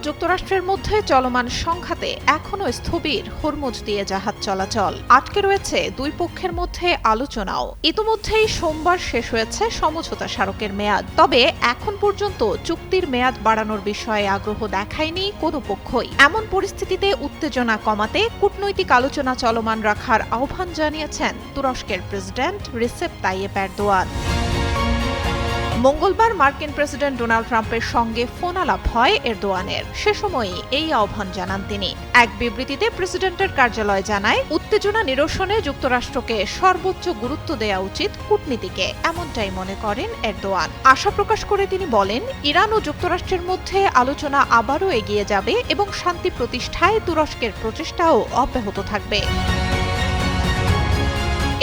যুক্তরাষ্ট্রের মধ্যে চলমান সংঘাতে এখনও স্থবির হরমুজ দিয়ে জাহাজ চলাচল। আটকে রয়েছে দুই পক্ষের মধ্যে আলোচনাও। ইতোমধ্যেই সোমবার শেষ হয়েছে সমঝোতা স্মারকের মেয়াদ। তবে এখন পর্যন্ত চুক্তির মেয়াদ বাড়ানোর বিষয়ে আগ্রহ দেখায়নি কোনো পক্ষই। এমন পরিস্থিতিতে উত্তেজনা কমাতে কূটনৈতিক আলোচনা চলমান রাখার আহ্বান জানিয়েছেন তুরস্কের প্রেসিডেন্ট রিসেপ তাইয়েপ এরদোয়ান। মঙ্গলবার মার্কিন প্রেসিডেন্ট ডোনাল্ড ট্রাম্পের সঙ্গে ফোন আলাপ হয় এরদোয়ানের। সে সময়ই এই আহ্বান জানান তিনি। এক বিবৃতিতে প্রেসিডেন্টের কার্যালয় জানায়, উত্তেজনা নিরসনে যুক্তরাষ্ট্রকে সর্বোচ্চ গুরুত্ব দেওয়া উচিত কূটনীতিকে, এমনটাই মনে করেন এরদোয়ান। আশা প্রকাশ করে তিনি বলেন, ইরান ও যুক্তরাষ্ট্রের মধ্যে আলোচনা আবারও এগিয়ে যাবে এবং শান্তি প্রতিষ্ঠায় তুরস্কের প্রচেষ্টাও অব্যাহত থাকবে।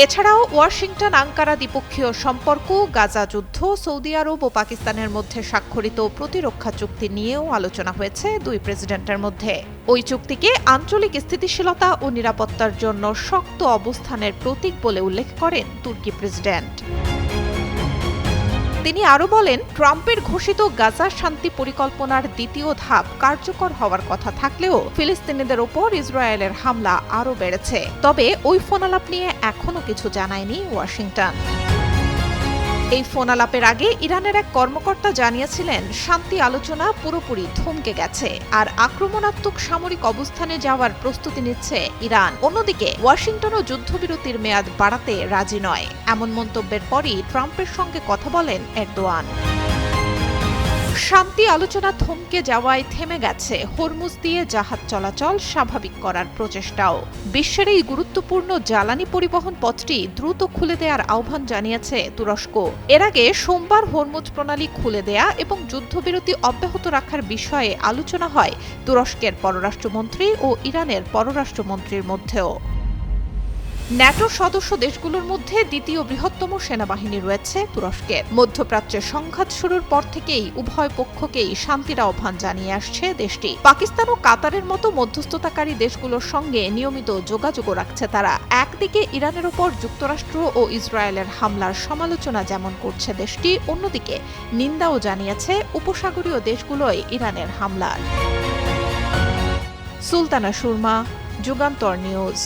এছাড়াও ওয়াশিংটন আঙ্কারা দ্বিপক্ষীয় সম্পর্ক, গাজা যুদ্ধ, সৌদি আরব ও পাকিস্তানের মধ্যে স্বাক্ষরিত প্রতিরক্ষা চুক্তি নিয়েও আলোচনা হয়েছে দুই প্রেসিডেন্টের মধ্যে। ওই চুক্তিকে আঞ্চলিক স্থিতিশীলতা ও নিরাপত্তার জন্য শক্ত অবস্থানের প্রতীক বলে উল্লেখ করেন তুর্কি প্রেসিডেন্ট। তিনি আরও বলেন, ট্রাম্পের ঘোষিত গাজা শান্তি পরিকল্পনার দ্বিতীয় ধাপ কার্যকর হওয়ার কথা থাকলেও ফিলিস্তিনিদের ওপর ইসরায়েলের হামলা আরও বেড়েছে। তবে ওই ফোনালাপ নিয়ে এখনও কিছু জানায়নি ওয়াশিংটন। এই ফোনালাপের আগে ইরানের এক কর্মকর্তা জানিয়েছিলেন, শান্তি আলোচনা পুরোপুরি থমকে গেছে আর আক্রমণাত্মক সামরিক অবস্থানে যাওয়ার প্রস্তুতি নিচ্ছে ইরান। অন্যদিকে ওয়াশিংটনও যুদ্ধবিরতির মেয়াদ বাড়াতে রাজি নয়। এমন মন্তব্যের পরই ট্রাম্পের সঙ্গে কথা বলেন এরদোয়ান। শান্তি আলোচনা থমকে যাওয়ায় থেমে গেছে হরমুজ দিয়ে জাহাজ চলাচল স্বাভাবিক করার প্রচেষ্টাও। বিশ্বের এই গুরুত্বপূর্ণ জ্বালানি পরিবহন পথটি দ্রুত খুলে দেওয়ার আহ্বান জানিয়েছে তুরস্ক। এর আগে সোমবার হরমুজ প্রণালী খুলে দেয়া এবং যুদ্ধবিরতি অব্যাহত রাখার বিষয়ে আলোচনা হয় তুরস্কের পররাষ্ট্রমন্ত্রী ও ইরানের পররাষ্ট্রমন্ত্রীর মধ্যেও। ন্যাটোর সদস্য দেশগুলোর মধ্যে দ্বিতীয় বৃহত্তম সেনাবাহিনী রয়েছে তুরস্কের। মধ্যপ্রাচ্যে সংঘাত শুরুর পর থেকেই উভয় পক্ষকেই শান্তির আহ্বান জানিয়ে আসছে দেশটি। পাকিস্তান ও কাতারের মতো মধ্যস্থতাকারী দেশগুলোর সঙ্গে নিয়মিত যোগাযোগও রাখছে তারা। একদিকে ইরানের ওপর যুক্তরাষ্ট্র ও ইসরায়েলের হামলার সমালোচনা যেমন করছে দেশটি, অন্যদিকে নিন্দাও জানিয়েছে উপসাগরীয় দেশগুলোয় ইরানের হামলার। সুলতানা সুরমা, যুগান্তর নিউজ।